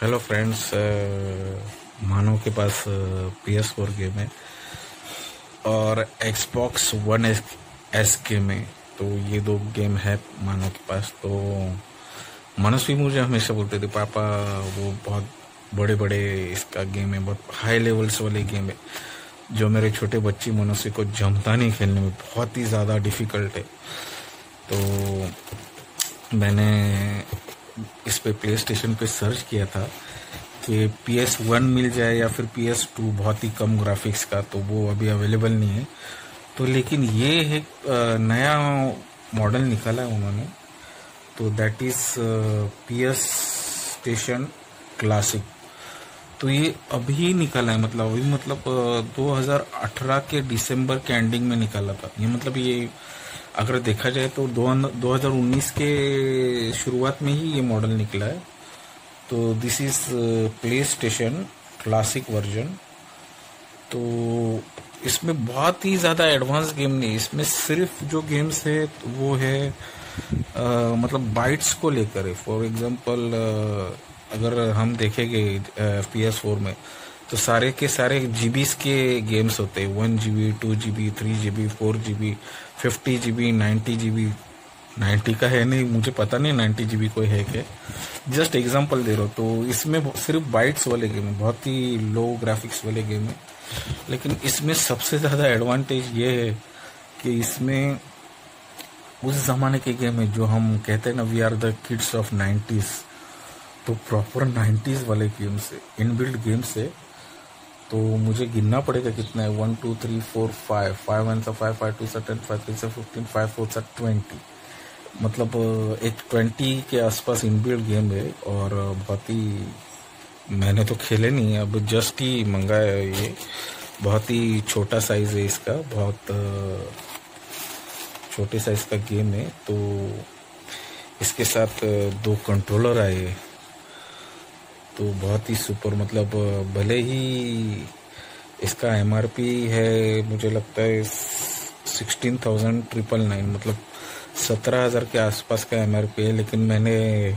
Hello friends, मानव के पास PS4 game है और Xbox वन एस गेम है। तो ये दो गेम है मानव के पास। तो मनोज भी मुझे हमेशा बोलते थे, पापा वो बहुत बड़े बड़े इसका गेम है, बहुत हाई लेवल्स वाले गेम है जो मेरे छोटे बच्चे मनुष्य को जमता नहीं, खेलने में बहुत ही ज़्यादा डिफ़िकल्ट है। तो मैंने इस पे प्ले स्टेशन पे सर्च किया था कि PS1 मिल जाए या फिर PS2 बहुत ही कम ग्राफिक्स का, तो वो अभी अवेलेबल नहीं है। तो लेकिन ये एक नया मॉडल निकाला है उन्होंने, तो that is PS station classic. तो ये अभी निकाला है, मतलब 2018 के दिसंबर के एंडिंग में निकाला था ये। मतलब ये अगर देखा जाए तो 2019 के शुरुआत में ही ये मॉडल निकला है। तो this is play station classic version. तो इसमें बहुत ही ज़्यादा एडवांस गेम नहीं, इसमें सिर्फ जो गेम्स है वो है मतलब बाइट्स को लेकर है। फॉर एग्जांपल अगर हम देखेंगे PS4 में तो सारे के सारे जीबीस के गेम्स होते हैं, 1 GB 2 GB 3 GB 4 GB 50 GB 90 GB। 90 का है नहीं, मुझे पता नहीं 90 GB कोई है क्या, जस्ट एग्जांपल दे रहा हूँ। तो इसमें सिर्फ बाइट्स वाले गेम है, बहुत ही लो ग्राफिक्स वाले गेम है। लेकिन इसमें सबसे ज़्यादा एडवांटेज ये है कि इसमें उस ज़माने के गेम है जो हम कहते हैं ना, we are the kids of 90s। तो प्रॉपर 90s वाले गेम से, इनबिल्ट गेम से। तो मुझे गिनना पड़ेगा कितना है, 1 2 3 4 5 5 1 5 5 2 10 5 3 15 5 4 20। मतलब एक 20 के आसपास इनबिल्ट गेम है। और बहुत ही, मैंने तो खेले नहीं है, अब जस्ट ही मंगाया है ये। बहुत ही छोटा साइज है इसका, बहुत छोटे साइज का गेम है। तो इसके साथ 2 कंट्रोलर आए हैं। तो बहुत ही सुपर, मतलब भले ही इसका MRP है मुझे लगता है 16,999, मतलब 17,000 के आसपास का MRP है। लेकिन मैंने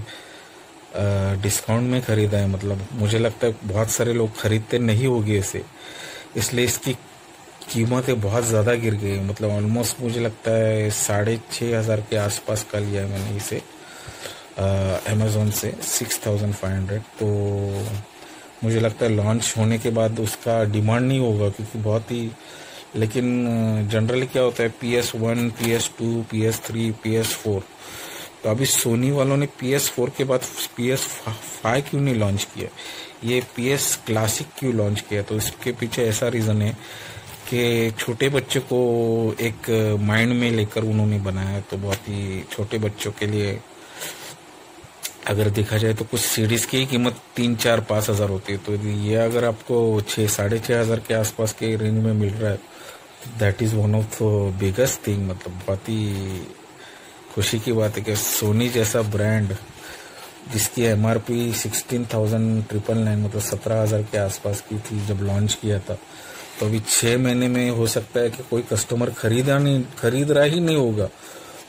डिस्काउंट में खरीदा है, मतलब मुझे लगता है बहुत सारे लोग खरीदते नहीं होंगे इसे, इसलिए इसकी कीमतें बहुत ज़्यादा गिर गई। मतलब ऑलमोस्ट मुझे लगता है 6,500 के आसपास का लिया है मैंने इसे अमेज़ॉन से, 6,500। तो मुझे लगता है लॉन्च होने के बाद उसका डिमांड नहीं होगा, क्योंकि बहुत ही, लेकिन जनरली क्या होता है, PS1 PS2 PS3 PS4। तो अभी सोनी वालों ने PS4 के बाद PS5 क्यों नहीं लॉन्च किया, ये PS क्लासिक क्यों लॉन्च किया? तो इसके पीछे ऐसा रीज़न है कि छोटे बच्चों को एक माइंड में लेकर उन्होंने बनाया। तो बहुत ही छोटे बच्चों के लिए अगर देखा जाए तो कुछ सीरीज की कीमत 3 4 5 हज़ार होती है। तो ये अगर आपको 6 साढ़े 6 हज़ार के आसपास के रेंज में मिल रहा है, that is one of the biggest thing. मतलब बहुत ही खुशी की बात है कि सोनी जैसा ब्रांड, जिसकी MRP 16,999, मतलब 17,000 के आसपास की थी जब लॉन्च किया था, तो अभी 6 महीने में हो सकता है कि कोई कस्टमर खरीद रहा ही नहीं होगा।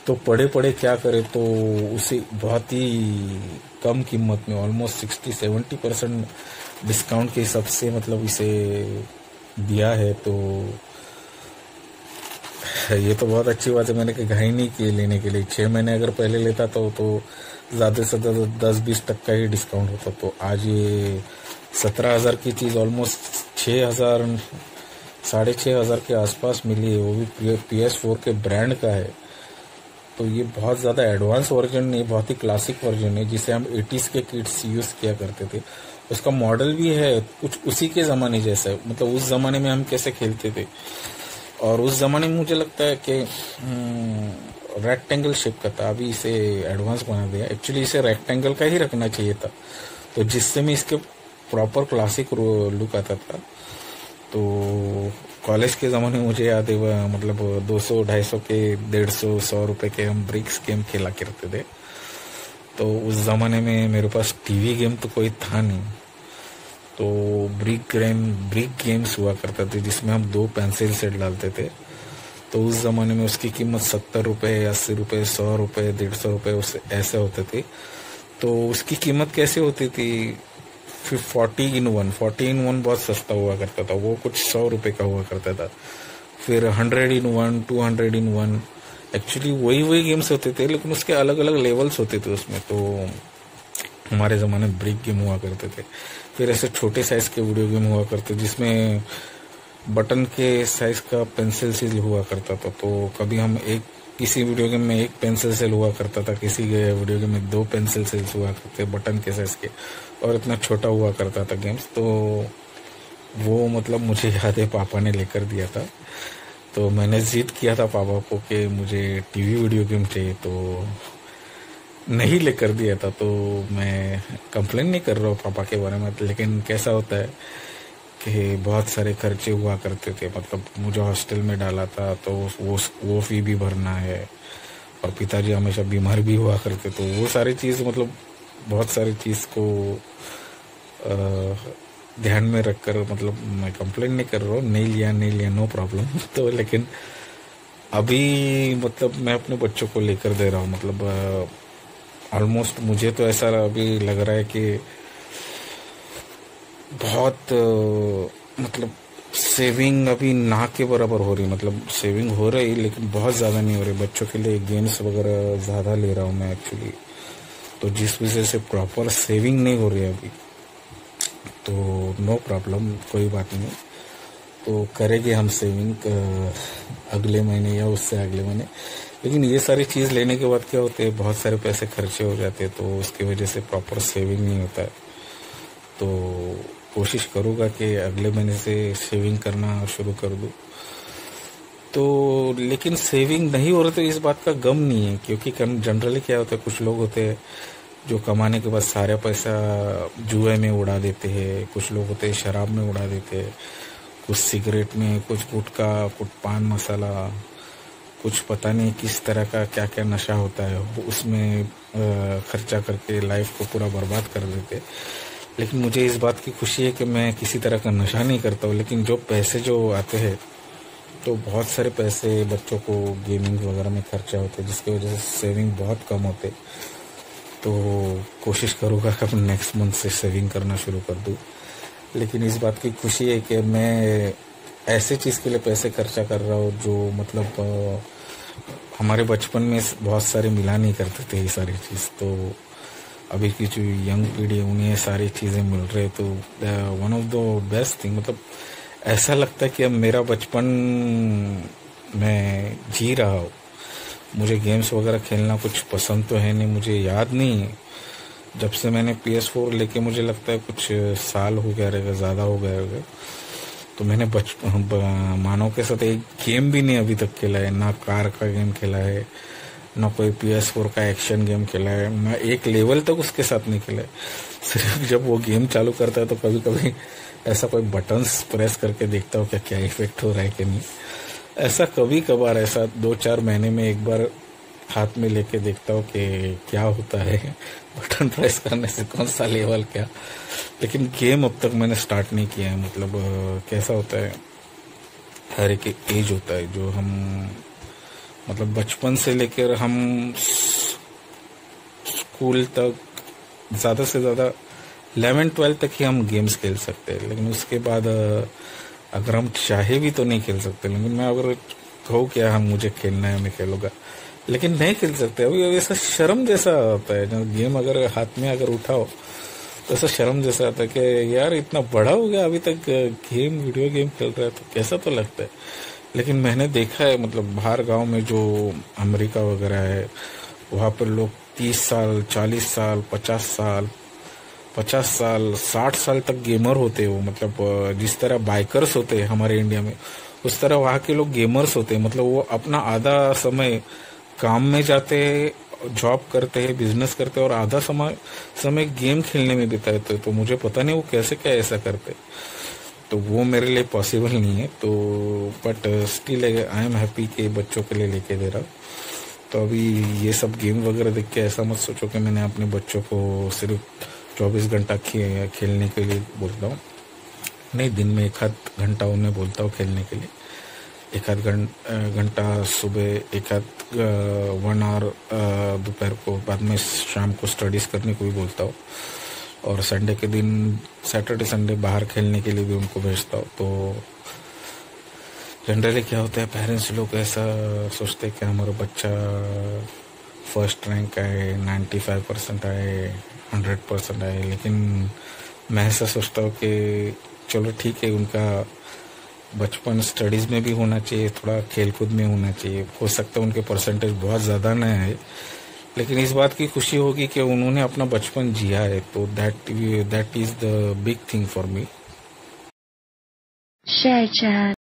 तो पड़े पड़े क्या करे, तो उसे बहुत ही कम कीमत में, ऑलमोस्ट 60-70% डिस्काउंट के हिसाब से मतलब इसे दिया है। तो ये तो बहुत अच्छी बात है। मैंने घाई नहीं की लेने के लिए, 6 महीने अगर पहले लेता तो ज़्यादा से ज़्यादा 10-20% का ही डिस्काउंट होता। तो आज ये 17,000 की चीज़ ऑलमोस्ट 6,000 6,500 के आसपास मिली है, वो भी PS4 के ब्रांड का है। तो ये बहुत ज़्यादा एडवांस वर्जन नहीं, बहुत ही क्लासिक वर्जन है, जिसे हम 80s के किड्स यूज़ किया करते थे। उसका मॉडल भी है कुछ उसी के ज़माने जैसा, मतलब उस ज़माने में हम कैसे खेलते थे। और उस ज़माने में मुझे लगता है कि रेक्टेंगल शेप का था, अभी इसे एडवांस बना दिया। एक्चुअली इसे रेक्टेंगल का ही रखना चाहिए था, तो जिससे में इसके प्रॉपर क्लासिक लुक आता था। तो कॉलेज के ज़माने में मुझे याद है, मतलब 200 250 के 150 100 रुपए के हम ब्रिक्स गेम खेला करते थे। तो उस ज़माने में मेरे पास टीवी गेम तो कोई था नहीं, तो ब्रिक गेम्स हुआ करता थे, जिसमें हम 2 पेंसिल सेट डालते थे। तो उस ज़माने में उसकी कीमत 70 रुपये 80 रुपये 100 रुपये 150 रुपये ऐसे होते थे। तो उसकी कीमत कैसे होती थी, फिर 40 in 1 बहुत सस्ता हुआ करता था, वो कुछ 100 रुपये का हुआ करता था। फिर 100 in 1, 200 in 1, एक्चुअली वही गेम्स होते थे, लेकिन उसके अलग अलग लेवल्स होते थे उसमें। तो हमारे ज़माने में ब्रिक गेम हुआ करते थे, फिर ऐसे छोटे साइज के वीडियो गेम हुआ करते जिसमें बटन के साइज का पेंसिल सेल हुआ करता था। तो कभी हम किसी वीडियो गेम में एक पेंसिल सेल हुआ करता था, किसी वीडियो गेम में 2 पेंसिल सेल्स हुआ करते बटन के साइज के, और इतना छोटा हुआ करता था गेम्स। तो वो मतलब मुझे याद है पापा ने लेकर दिया था, तो मैंने जिद किया था पापा को कि मुझे टीवी वीडियो गेम चाहिए, तो नहीं लेकर दिया था। तो मैं कंप्लेन नहीं कर रहा हूँ पापा के बारे में, लेकिन कैसा होता है कि बहुत सारे खर्चे हुआ करते थे। मतलब मुझे हॉस्टल में डाला था, तो वो फी भी भरना है, और पिताजी हमेशा बीमार भी हुआ करते, तो वो सारी चीज़ मतलब बहुत सारी चीज़ को ध्यान में रखकर मतलब मैं कंप्लेंट नहीं कर रहा हूँ, नहीं लिया नो प्रॉब्लम। तो लेकिन अभी मतलब मैं अपने बच्चों को लेकर दे रहा हूँ। मतलब ऑलमोस्ट मुझे तो ऐसा अभी लग रहा है कि बहुत मतलब सेविंग अभी ना के बराबर हो रही। मतलब सेविंग हो रही लेकिन बहुत ज़्यादा नहीं हो रही। बच्चों के लिए गेम्स वगैरह ज़्यादा ले रहा हूँ मैं एक्चुअली, तो जिस वजह से प्रॉपर सेविंग नहीं हो रही है अभी। तो नो प्रॉब्लम, कोई बात नहीं, तो करेंगे हम सेविंग अगले महीने या उससे अगले महीने। लेकिन ये सारी चीज़ लेने के बाद क्या होते हैं, बहुत सारे पैसे खर्चे हो जाते हैं, तो उसकी वजह से प्रॉपर सेविंग नहीं होता है। तो कोशिश करूँगा कि अगले महीने से सेविंग करना शुरू कर दूँ। तो लेकिन सेविंग नहीं हो रही तो इस बात का गम नहीं है, क्योंकि जनरली क्या होता है, कुछ लोग होते हैं जो कमाने के बाद सारा पैसा जुए में उड़ा देते हैं, कुछ लोग होते हैं शराब में उड़ा देते हैं, कुछ सिगरेट में, कुछ गुटखा, कुछ पान मसाला, कुछ पता नहीं किस तरह का क्या क्या नशा होता है, उसमें खर्चा करके लाइफ को पूरा बर्बाद कर देते। लेकिन मुझे इस बात की खुशी है कि मैं किसी तरह का नशा नहीं करता हूँ। लेकिन जो पैसे जो आते हैं, तो बहुत सारे पैसे बच्चों को गेमिंग वगैरह में खर्चा होते हैं, जिसकी वजह से सेविंग बहुत कम होते। तो कोशिश करूँगा कि मैं नेक्स्ट मंथ से सेविंग करना शुरू कर दूँ। लेकिन इस बात की खुशी है कि मैं ऐसे चीज़ के लिए पैसे खर्चा कर रहा हूँ जो मतलब हमारे बचपन में बहुत सारे मिला नहीं करते थे ये सारी चीज़। तो अभी की जो यंग पीढ़ी है उन्हें सारी चीज़ें मिल रही है, तो one of the best thing, मतलब ऐसा लगता है कि अब मेरा बचपन मैं जी रहा हूँ। मुझे गेम्स वगैरह खेलना कुछ पसंद तो है नहीं, मुझे याद नहीं जब से मैंने PS4 लेके, मुझे लगता है कुछ साल हो गया रहेगा, ज़्यादा हो गया होगा। तो मैंने मानव के साथ एक गेम भी नहीं अभी तक खेला है, ना कार का गेम खेला है, ना कोई PS4 का एक्शन गेम खेला है, मैं एक लेवल तक उसके साथ नहीं खेला है। सिर्फ जब वो गेम चालू करता है तो कभी कभी ऐसा कोई बटन्स प्रेस करके देखता हूँ क्या इफेक्ट हो रहा है कि नहीं। ऐसा कभी कभार, ऐसा 2-4 महीने में एक बार हाथ में लेके देखता हूँ कि क्या होता है बटन प्रेस करने से, कौन सा लेवल क्या। लेकिन गेम अब तक मैंने स्टार्ट नहीं किया है। मतलब कैसा होता है, हर एक एज होता है जो हम मतलब बचपन से लेकर हम स्कूल तक ज़्यादा से ज़्यादा 11-12 तक ही हम गेम्स खेल सकते हैं। लेकिन उसके बाद अगर हम चाहे भी तो नहीं खेल सकते। लेकिन मैं अगर कहूँ क्या हम मुझे खेलना है मैं खेलूँगा, लेकिन नहीं खेल सकते। अभी ऐसा शर्म जैसा होता है, जब गेम अगर हाथ में अगर उठाओ तो ऐसा शर्म जैसा आता है कि यार इतना बड़ा हो गया अभी तक वीडियो गेम खेल रहा है, तो कैसा तो लगता है। लेकिन मैंने देखा है मतलब बाहर गांव में जो अमेरिका वगैरह है, वहाँ पर लोग 30 साल 40 साल 50 साल 60 साल तक गेमर होते हैं। वो मतलब जिस तरह बाइकर्स होते हैं हमारे इंडिया में, उस तरह वहाँ के लोग गेमर्स होते हैं। मतलब वो अपना आधा समय काम में जाते हैं, जॉब करते हैं, बिजनेस करते हैं, और आधा समय गेम खेलने में बिताते हैं। तो मुझे पता नहीं वो कैसे क्या ऐसा करते, तो वो मेरे लिए पॉसिबल नहीं है। तो but still I am happy कि बच्चों के लिए लेके दे रहा। तो अभी ये सब गेम वगैरह देख के ऐसा मत सोचो कि मैंने अपने बच्चों को सिर्फ 24 घंटा खेलने के लिए बोलता हूँ। नहीं, दिन में 1 आध घंटा उन्हें बोलता हूँ खेलने के लिए, 1 आध घंटा सुबह, 1 आध 1 आवर दोपहर को, बाद में शाम को स्टडीज़ करने को भी बोलता हूँ। और संडे के दिन सैटरडे संडे बाहर खेलने के लिए भी उनको भेजता हूँ। तो जनरली क्या होता है, पेरेंट्स लोग ऐसा सोचते हैं कि हमारा बच्चा फर्स्ट रैंक आए, 95% आए, 100% आए, लेकिन मैं ऐसा सोचता हूँ कि चलो ठीक है, उनका बचपन स्टडीज़ में भी होना चाहिए, थोड़ा खेलकूद में होना चाहिए। हो सकता है उनके परसेंटेज बहुत ज़्यादा ना है, लेकिन इस बात की खुशी होगी कि उन्होंने अपना बचपन जिया है, तो that is the big thing for me. Share chat.